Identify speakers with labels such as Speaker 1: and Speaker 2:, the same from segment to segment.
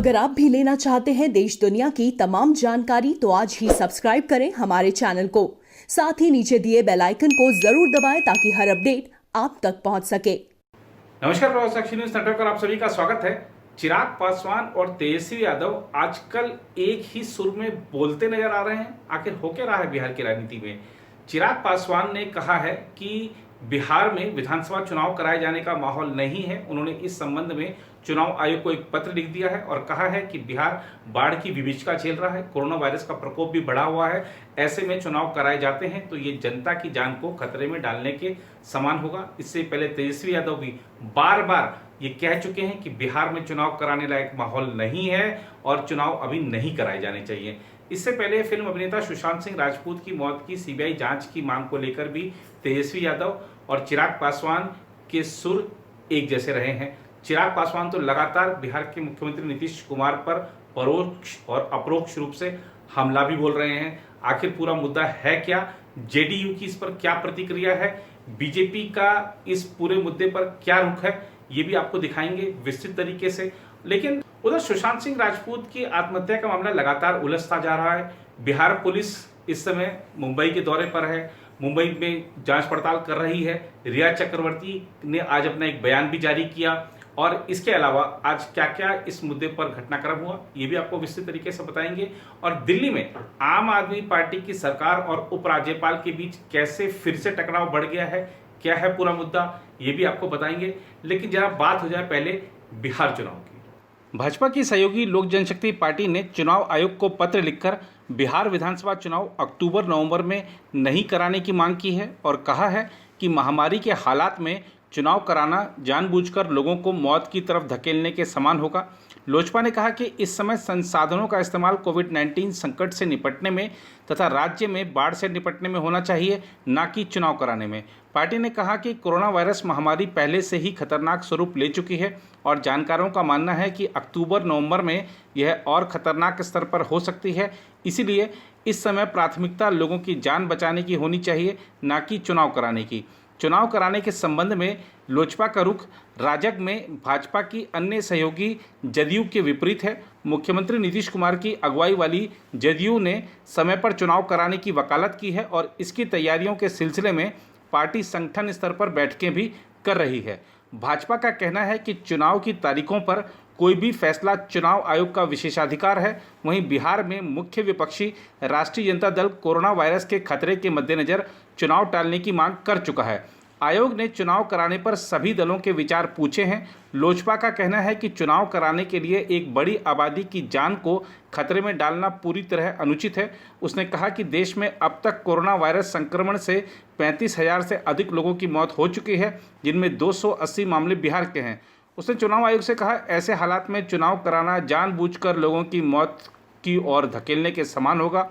Speaker 1: अगर आप भी लेना चाहते हैं देश दुनिया की तमाम जानकारी तो आज ही सब्सक्राइब करें हमारे चैनल को। साथ ही नीचे दिए बेल आइकन को जरूर दबाएं ताकि हर अपडेट आप तक पहुंच सके।
Speaker 2: नमस्कार, प्रभात साक्षी न्यूज नेटवर्क पर आप सभी का स्वागत है। चिराग पासवान और तेजस्वी यादव आजकल एक ही सुर में बोलते नजर आ रहे हैं। आखिर हो क्या रहा है बिहार की राजनीति में? चिराग पासवान ने कहा है कि बिहार में विधानसभा चुनाव कराए जाने का माहौल नहीं है। उन्होंने इस संबंध में चुनाव आयोग को एक पत्र लिख दिया है और कहा है कि बिहार बाढ़ की विभीषिका झेल रहा है, कोरोना वायरस का प्रकोप भी बढ़ा हुआ है। ऐसे में चुनाव कराए जाते हैं तो ये जनता की जान को खतरे में डालने के समान होगा। इससे पहले तेजस्वी यादव भी बार बार ये कह चुके हैं कि बिहार में चुनाव कराने लायक माहौल नहीं है और चुनाव अभी नहीं कराए जाने चाहिए। इससे पहले फिल्म अभिनेता सुशांत सिंह राजपूत की मौत की सीबीआई जांच की मांग को लेकर भी तेजस्वी यादव और चिराग पासवान के सुर एक जैसे रहे हैं। चिराग पासवान तो लगातार बिहार के मुख्यमंत्री नीतीश कुमार पर परोक्ष और अपरोक्ष रूप से हमला भी बोल रहे हैं। आखिर पूरा मुद्दा है क्या? जेडीयू की इस पर क्या प्रतिक्रिया है? बीजेपी का इस पूरे मुद्दे पर क्या रुख है? ये भी आपको दिखाएंगे विस्तृत तरीके से। लेकिन उधर सुशांत सिंह राजपूत की आत्महत्या का मामला लगातार उलझता जा रहा है। बिहार पुलिस इस समय मुंबई के दौरे पर है, मुंबई में जांच पड़ताल कर रही है। रिया चक्रवर्ती ने आज अपना एक बयान भी जारी किया और इसके अलावा आज क्या क्या इस मुद्दे पर घटनाक्रम हुआ ये भी आपको विस्तृत तरीके से बताएंगे। और दिल्ली में आम आदमी पार्टी की सरकार और उपराज्यपाल के बीच कैसे फिर से टकराव बढ़ गया है, क्या है पूरा मुद्दा, ये भी आपको बताएंगे। लेकिन जरा बात हो जाए पहले बिहार चुनाव की। भाजपा की सहयोगी लोक जनशक्ति पार्टी ने चुनाव आयोग को पत्र लिखकर बिहार विधानसभा चुनाव अक्टूबर-नवंबर में नहीं कराने की मांग की है और कहा है कि महामारी के हालात में चुनाव कराना जानबूझकर लोगों को मौत की तरफ धकेलने के समान होगा। लोजपा ने कहा कि इस समय संसाधनों का इस्तेमाल कोविड-19 संकट से निपटने में तथा राज्य में बाढ़ से निपटने में होना चाहिए, न कि चुनाव कराने में। पार्टी ने कहा कि कोरोना वायरस महामारी पहले से ही खतरनाक स्वरूप ले चुकी है और जानकारों का मानना है कि अक्टूबर-नवंबर में यह और खतरनाक स्तर पर हो सकती है। इसीलिए इस समय प्राथमिकता लोगों की जान बचाने की होनी चाहिए, न कि चुनाव कराने की। चुनाव कराने के संबंध में लोजपा का रुख राजग में भाजपा की अन्य सहयोगी जदयू के विपरीत है। मुख्यमंत्री नीतीश कुमार की अगुवाई वाली जदयू ने समय पर चुनाव कराने की वकालत की है और इसकी तैयारियों के सिलसिले में पार्टी संगठन स्तर पर बैठकें भी कर रही है। भाजपा का कहना है कि चुनाव की तारीखों पर कोई भी फैसला चुनाव आयोग का विशेषाधिकार है। वहीं बिहार में मुख्य विपक्षी राष्ट्रीय जनता दल कोरोना वायरस के खतरे के मद्देनज़र चुनाव टालने की मांग कर चुका है। आयोग ने चुनाव कराने पर सभी दलों के विचार पूछे हैं। लोजपा का कहना है कि चुनाव कराने के लिए एक बड़ी आबादी की जान को खतरे में डालना पूरी तरह अनुचित है। उसने कहा कि देश में अब तक कोरोना वायरस संक्रमण से 35,000 से अधिक लोगों की मौत हो चुकी है, जिनमें 280 मामले बिहार के हैं। उसने चुनाव आयोग से कहा, ऐसे हालात में चुनाव कराना जानबूझकर लोगों की मौत की ओर धकेलने के समान होगा।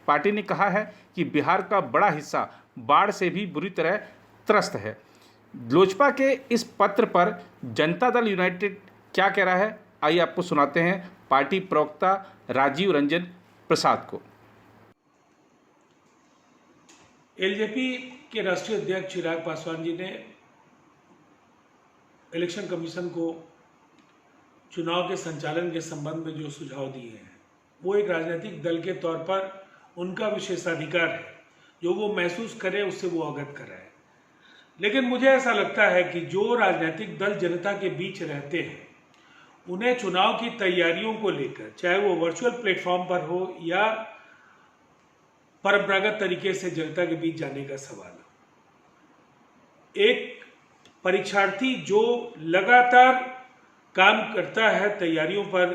Speaker 2: पार्टी ने कहा है कि बिहार का बड़ा हिस्सा बाढ़ से भी बुरी तरह त्रस्त है। लोजपा के इस पत्र पर जनता दल यूनाइटेड क्या कह रहा है, आइए आपको सुनाते हैं पार्टी प्रवक्ता राजीव रंजन प्रसाद को।
Speaker 3: एलजेपी के राष्ट्रीय अध्यक्ष चिराग पासवान जी ने इलेक्शन कमीशन को चुनाव के संचालन के संबंध में जो सुझाव दिए हैं वो एक राजनीतिक दल के तौर पर उनका विशेषाधिकार है। जो वो महसूस करे उससे वो अवगत कराए। लेकिन मुझे ऐसा लगता है कि जो राजनीतिक दल जनता के बीच रहते हैं उन्हें चुनाव की तैयारियों को लेकर, चाहे वो वर्चुअल प्लेटफॉर्म पर हो या परंपरागत तरीके से जनता के बीच जाने का सवाल हो। एक परीक्षार्थी जो लगातार काम करता है, तैयारियों पर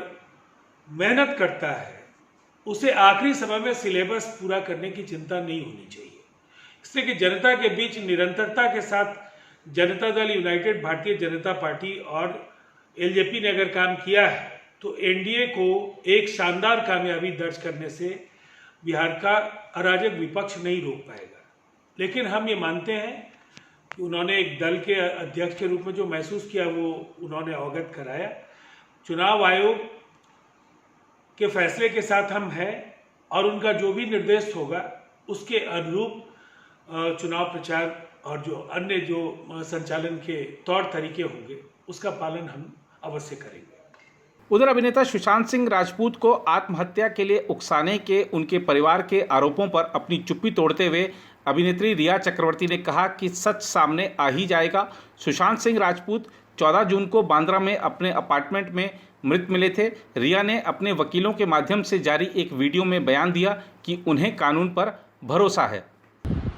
Speaker 3: मेहनत करता है, उसे आखिरी समय में सिलेबस पूरा करने की चिंता नहीं होनी चाहिए। इसलिए कि जनता के बीच निरंतरता के साथ जनता दल यूनाइटेड, भारतीय जनता पार्टी और एलजेपी ने अगर काम किया है तो एनडीए को एक शानदार कामयाबी दर्ज करने से बिहार का अराजक विपक्ष नहीं रोक पाएगा। लेकिन हम ये मानते हैं कि उन्होंने एक दल के अध्यक्ष के रूप में जो महसूस किया वो उन्होंने अवगत कराया। चुनाव आयोग के फैसले के साथ हम हैं और उनका जो भी निर्देश होगा उसके अनुरूप चुनाव प्रचार और जो अन्य जो संचालन के तौर तरीके होंगे उसका पालन हम अवश्य करेंगे।
Speaker 2: उधर अभिनेता सुशांत सिंह राजपूत को आत्महत्या के लिए उकसाने के उनके परिवार के आरोपों पर अपनी चुप्पी तोड़ते हुए अभिनेत्री रिया चक्रवर्ती ने कहा कि सच सामने आ ही जाएगा। सुशांत सिंह राजपूत 14 जून को बांद्रा में अपने अपार्टमेंट में मृत मिले थे। रिया ने अपने वकीलों के माध्यम से जारी एक वीडियो में बयान दिया कि उन्हें कानून पर भरोसा है।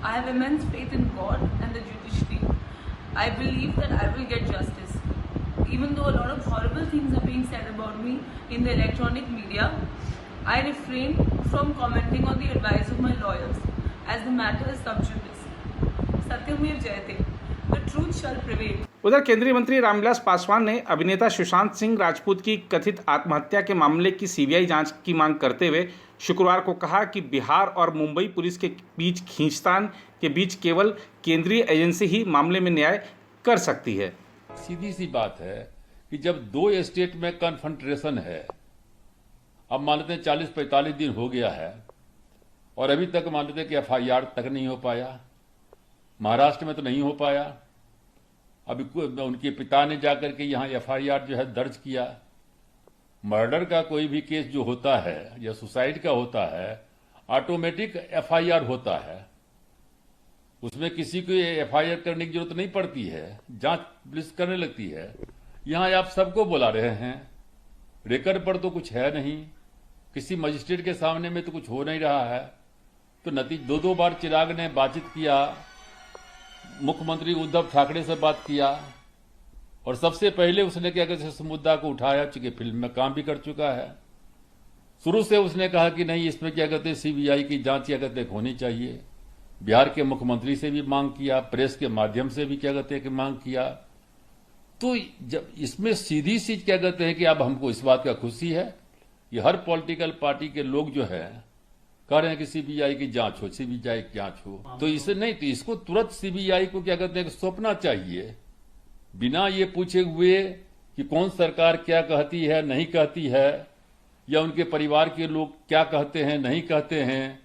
Speaker 4: I have immense faith in God and the judiciary. I believe that I will get justice. Even though a lot of horrible things are being said about me in the electronic media, I refrain from commenting on the advice of my lawyers, as the matter is sub judice. Satyam Jayate. The truth shall prevail.
Speaker 2: उधर केंद्रीय मंत्री रामविलास पासवान ने अभिनेता सुशांत सिंह राजपूत की कथित आत्महत्या के मामले की सीबीआई जांच की मांग करते हुए शुक्रवार को कहा कि बिहार और मुंबई पुलिस के बीच खींचतान के बीच केवल केंद्रीय एजेंसी ही मामले में न्याय कर सकती है।
Speaker 5: सीधी सी बात है कि जब दो स्टेट में कन्फ्रंट्रेशन है, अब मान लेते हैं 40-45 दिन हो गया है और अभी तक मान लेते हैं कि एफआईआर तक नहीं हो पाया। महाराष्ट्र में तो नहीं हो पाया। अभी उनके पिता ने जाकर के यहाँ एफआईआर जो है दर्ज किया। मर्डर का कोई भी केस जो होता है या सुसाइड का होता है, ऑटोमेटिक एफआईआर होता है, उसमें किसी को एफआईआर करने की जरूरत नहीं पड़ती है, जांच पुलिस करने लगती है। यहाँ आप सबको बुला रहे हैं, रिकॉर्ड पर तो कुछ है नहीं, किसी मजिस्ट्रेट के सामने में तो कुछ हो नहीं रहा है। तो नतीजा 2 बार चिराग ने बातचीत किया, मुख्यमंत्री उद्धव ठाकरे से बात किया और सबसे पहले उसने क्या कहते हैं इस मुद्दा को उठाया, चूंकि फिल्म में काम भी कर चुका है। शुरू से उसने कहा कि नहीं, इसमें क्या कहते हैं सीबीआई की जांच क्या कहते हैं होनी चाहिए। बिहार के मुख्यमंत्री से भी मांग किया, प्रेस के माध्यम से भी क्या कहते हैं कि मांग किया। तो जब इसमें सीधी सी क्या कहते हैं कि अब हमको इस बात का खुशी है कि हर पॉलिटिकल पार्टी के लोग जो है कह रहे हैं कि सीबीआई की जांच हो, सीबीआई की जांच हो। तो इसे नहीं, तो इसको तुरंत सीबीआई को क्या कहते हैं सौंपना चाहिए, बिना ये पूछे हुए कि कौन सरकार क्या कहती है नहीं कहती है, या उनके परिवार के लोग क्या कहते हैं नहीं कहते हैं,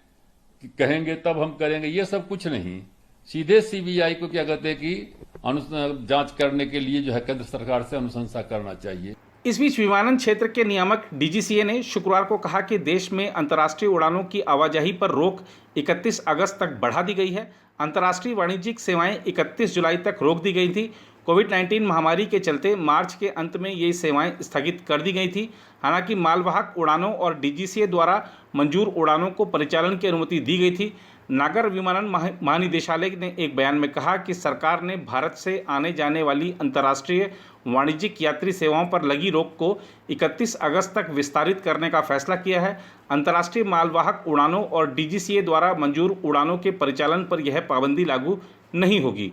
Speaker 5: कि कहेंगे तब हम करेंगे, ये सब कुछ नहीं। सीधे सीबीआई को क्या कहते हैं कि जांच करने के लिए जो है केंद्र सरकार से अनुशंसा करना चाहिए।
Speaker 2: इस बीच विमानन क्षेत्र के नियामक डीजीसीए ने शुक्रवार को कहा कि देश में अंतर्राष्ट्रीय उड़ानों की आवाजाही पर रोक 31 अगस्त तक बढ़ा दी गई है। अंतर्राष्ट्रीय वाणिज्यिक सेवाएं 31 जुलाई तक रोक दी गई थी। कोविड-19 महामारी के चलते मार्च के अंत में ये सेवाएं स्थगित कर दी गई थी। हालांकि मालवाहक उड़ानों और डीजीसीए द्वारा मंजूर उड़ानों को परिचालन की अनुमति दी गई थी। नागर विमानन महानिदेशालय ने एक बयान में कहा कि सरकार ने भारत से आने जाने वाली अंतर्राष्ट्रीय वाणिज्यिक यात्री सेवाओं पर लगी रोक को 31 अगस्त तक विस्तारित करने का फैसला किया है। अंतर्राष्ट्रीय मालवाहक उड़ानों और डीजीसीए द्वारा मंजूर उड़ानों के परिचालन पर यह पाबंदी लागू नहीं होगी।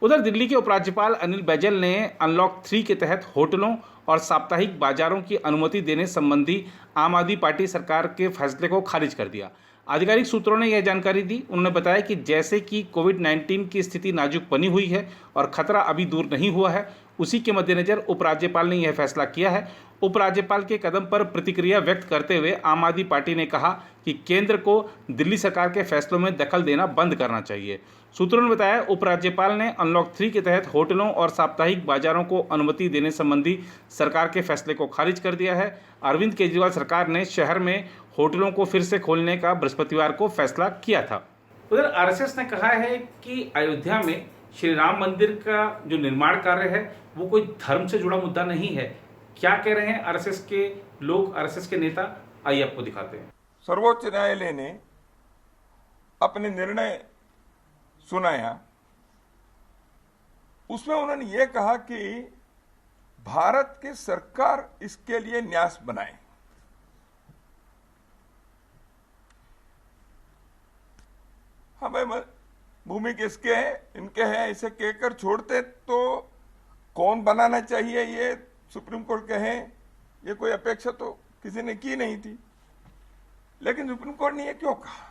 Speaker 2: उधर दिल्ली के उपराज्यपाल अनिल बैजल ने अनलॉक 3 के तहत होटलों और साप्ताहिक बाजारों की अनुमति देने संबंधी आम आदमी पार्टी सरकार के फैसले को खारिज कर दिया। आधिकारिक सूत्रों ने यह जानकारी दी। उन्होंने बताया कि जैसे कि कोविड-19 की स्थिति नाजुक बनी हुई है और खतरा अभी दूर नहीं हुआ है, उसी के मद्देनजर उपराज्यपाल ने यह फैसला किया है। उपराज्यपाल के कदम पर प्रतिक्रिया व्यक्त करते हुए आम आदमी पार्टी ने कहा कि केंद्र को दिल्ली सरकार के फैसलों में दखल देना बंद करना चाहिए। सूत्रों ने बताया उपराज्यपाल ने अनलॉक 3 के तहत होटलों और साप्ताहिक बाजारों को अनुमति देने संबंधी सरकार के फैसले को खारिज कर दिया है। अरविंद केजरीवाल सरकार ने शहर में होटलों को फिर से खोलने का बृहस्पतिवार को फैसला किया था। उधर आरएसएस ने कहा है कि अयोध्या में श्री राम मंदिर का जो निर्माण कार्य है वो कोई धर्म से जुड़ा मुद्दा नहीं है। क्या कह रहे हैं आरएसएस के लोग, आरएसएस के नेता, आइए आपको दिखाते हैं।
Speaker 6: सर्वोच्च न्यायालय ने अपने निर्णय सुनाया, उसमें उन्होंने ये कहा कि भारत की सरकार इसके लिए न्यास बनाए। हमें भूमि किसके है, इनके हैं, ऐसे कहकर छोड़ते तो कौन बनाना चाहिए ये सुप्रीम कोर्ट कहे, ये कोई अपेक्षा तो किसी ने की नहीं थी। लेकिन सुप्रीम कोर्ट ने ये क्यों कहा?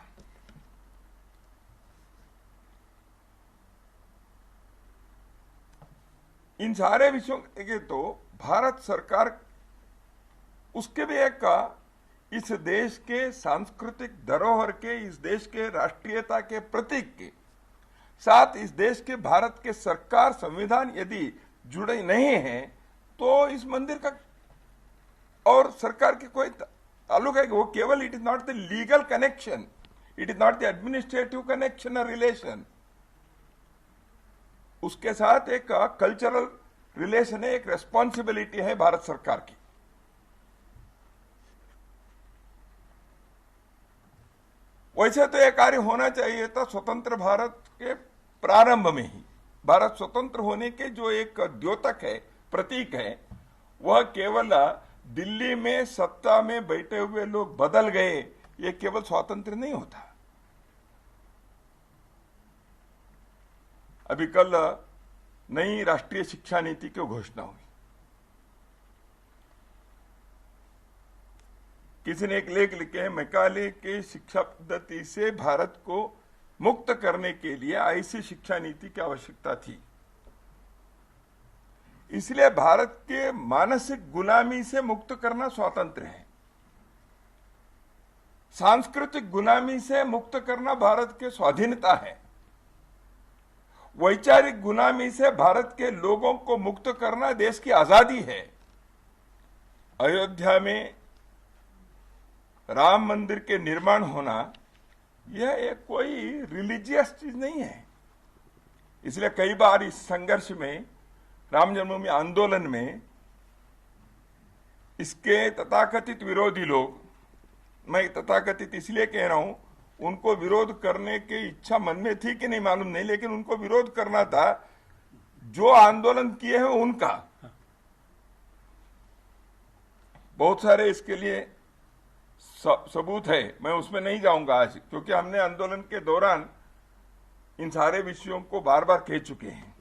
Speaker 6: इन सारे विषयों के तो भारत सरकार उसके भी एक का इस देश के सांस्कृतिक धरोहर के, इस देश के राष्ट्रीयता के प्रतीक के साथ इस देश के भारत के सरकार संविधान यदि जुड़े नहीं है तो इस मंदिर का सरकार की कोई ताल्लुक है कि वो केवल it is not the legal connection, it is not the administrative connection और रिलेशन, उसके साथ एक कल्चरल रिलेशन है, एक रेस्पॉन्सिबिलिटी है भारत सरकार की। वैसे तो यह कार्य होना चाहिए था स्वतंत्र भारत के प्रारंभ में ही। भारत स्वतंत्र होने के जो एक द्योतक है, प्रतीक है, वह केवल दिल्ली में सत्ता में बैठे हुए लोग बदल गए, ये केवल स्वातंत्र्य नहीं होता। अभी कल नई राष्ट्रीय शिक्षा नीति की घोषणा हुई। किसी ने एक लेख लिखे, मैकाले के शिक्षा पद्धति से भारत को मुक्त करने के लिए ऐसी शिक्षा नीति की आवश्यकता थी। इसलिए भारत के मानसिक गुलामी से मुक्त करना स्वातंत्र्य है। सांस्कृतिक गुलामी से मुक्त करना भारत के स्वाधीनता है। वैचारिक गुलामी से भारत के लोगों को मुक्त करना देश की आजादी है। अयोध्या में राम मंदिर के निर्माण होना यह एक कोई रिलीजियस चीज नहीं है। इसलिए कई बार इस संघर्ष में, राम जन्मभूमि आंदोलन में, इसके तथाकथित विरोधी लोग, मैं तथाकथित इसलिए कह रहा हूं, उनको विरोध करने की इच्छा मन में थी कि नहीं मालूम नहीं, लेकिन उनको विरोध करना था जो आंदोलन किए हैं उनका। बहुत सारे इसके लिए सबूत है, मैं उसमें नहीं जाऊंगा आज, क्योंकि हमने आंदोलन के दौरान इन सारे विषयों को बार बार कह चुके हैं।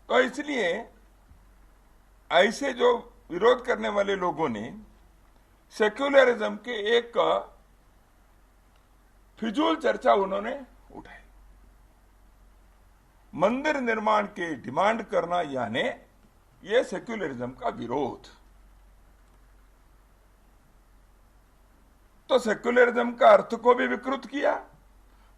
Speaker 6: तो इसलिए ऐसे जो विरोध करने वाले लोगों ने सेक्युलरिज्म के एक फिजूल चर्चा उन्होंने उठाई। मंदिर निर्माण के डिमांड करना यानी यह सेक्युलरिज्म का विरोध। तो सेक्युलरिज्म का अर्थ को भी विकृत किया।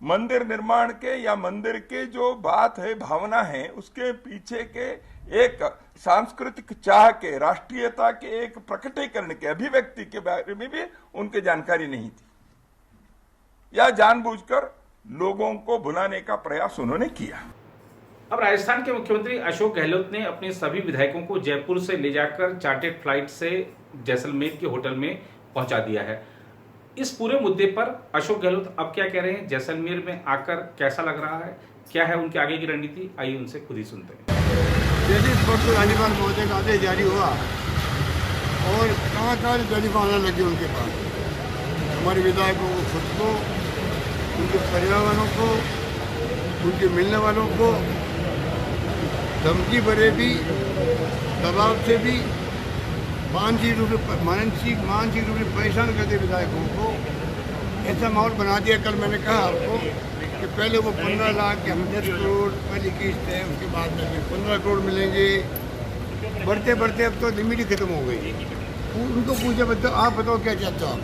Speaker 6: मंदिर निर्माण के या मंदिर के जो बात है, भावना है, उसके पीछे के एक सांस्कृतिक चाह के, राष्ट्रीयता के एक प्रकटीकरण के, अभिव्यक्ति के बारे में भी उनकी जानकारी नहीं थी, या जानबूझकर लोगों को भुलाने का प्रयास उन्होंने किया।
Speaker 2: अब राजस्थान के मुख्यमंत्री अशोक गहलोत ने अपने सभी विधायकों को जयपुर से ले जाकर चार्टर्ड फ्लाइट से जैसलमेर के होटल में पहुंचा दिया है। इस पूरे मुद्दे पर अशोक गहलोत अब क्या कह रहे हैं, जैसलमेर में आकर कैसा लग रहा है, क्या है उनके आगे की रणनीति, आइए उनसे खुद ही सुनते हैं।
Speaker 7: जैसे स्पष्ट राज्यपाल महोदय का आदेश जारी हुआ और कहाँ टेलीफोन आने लगे उनके पास, हमारे विधायकों को खुद को, उनके परिवार वालों को, उनके मिलने वालों को धमकी भरे भी, दबाव से भी मानसिक रूप से परेशान करते विधायकों को ऐसा माहौल बना दिया। कल मैंने कहा आपको कि पहले वो 15 लाख के 10 करोड़ पहली किस्त है, उसके बाद में फिर 15 करोड़ मिलेंगे। बढ़ते बढ़ते अब तो लिमिट ही खत्म हो गई। उनको पूछा बच्चों आप बताओ क्या चाहते हो आप,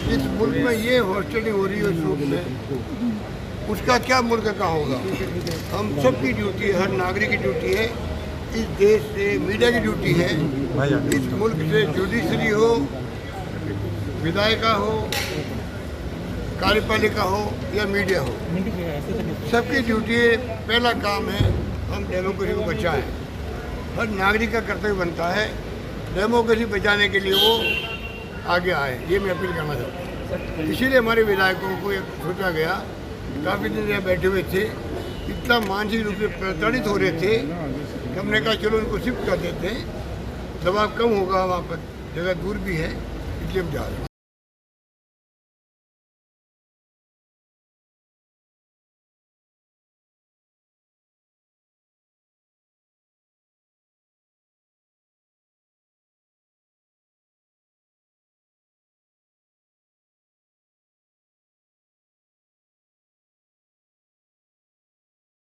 Speaker 7: इस मुल्क में ये हॉस्टलिंग हो रही है इस रूप में, उसका क्या मुल्क का होगा। हम सबकी ड्यूटी है, हर नागरिक की ड्यूटी है, इस देश से मीडिया की ड्यूटी है, इस मुल्क से जुडिशरी हो, विधायिका हो, कार्यपालिका हो या मीडिया हो, सबकी ड्यूटी है, पहला काम है हम डेमोक्रेसी को बचाएं। हर नागरिक का कर्तव्य बनता है डेमोक्रेसी बचाने के लिए वो आगे आए, ये मैं अपील करना चाहता हूँ। इसीलिए हमारे विधायकों को एक सोचा गया, काफ़ी दिन यहाँ बैठे हुए थे, इतना मानसिक रूप से प्रताड़ित हो रहे थे कि हमने कहा चलो उनको शिफ्ट कर देते हैं, दबाव कम होगा, वहाँ पर जगह दूर भी है, इसलिए हम जा रहे हैं।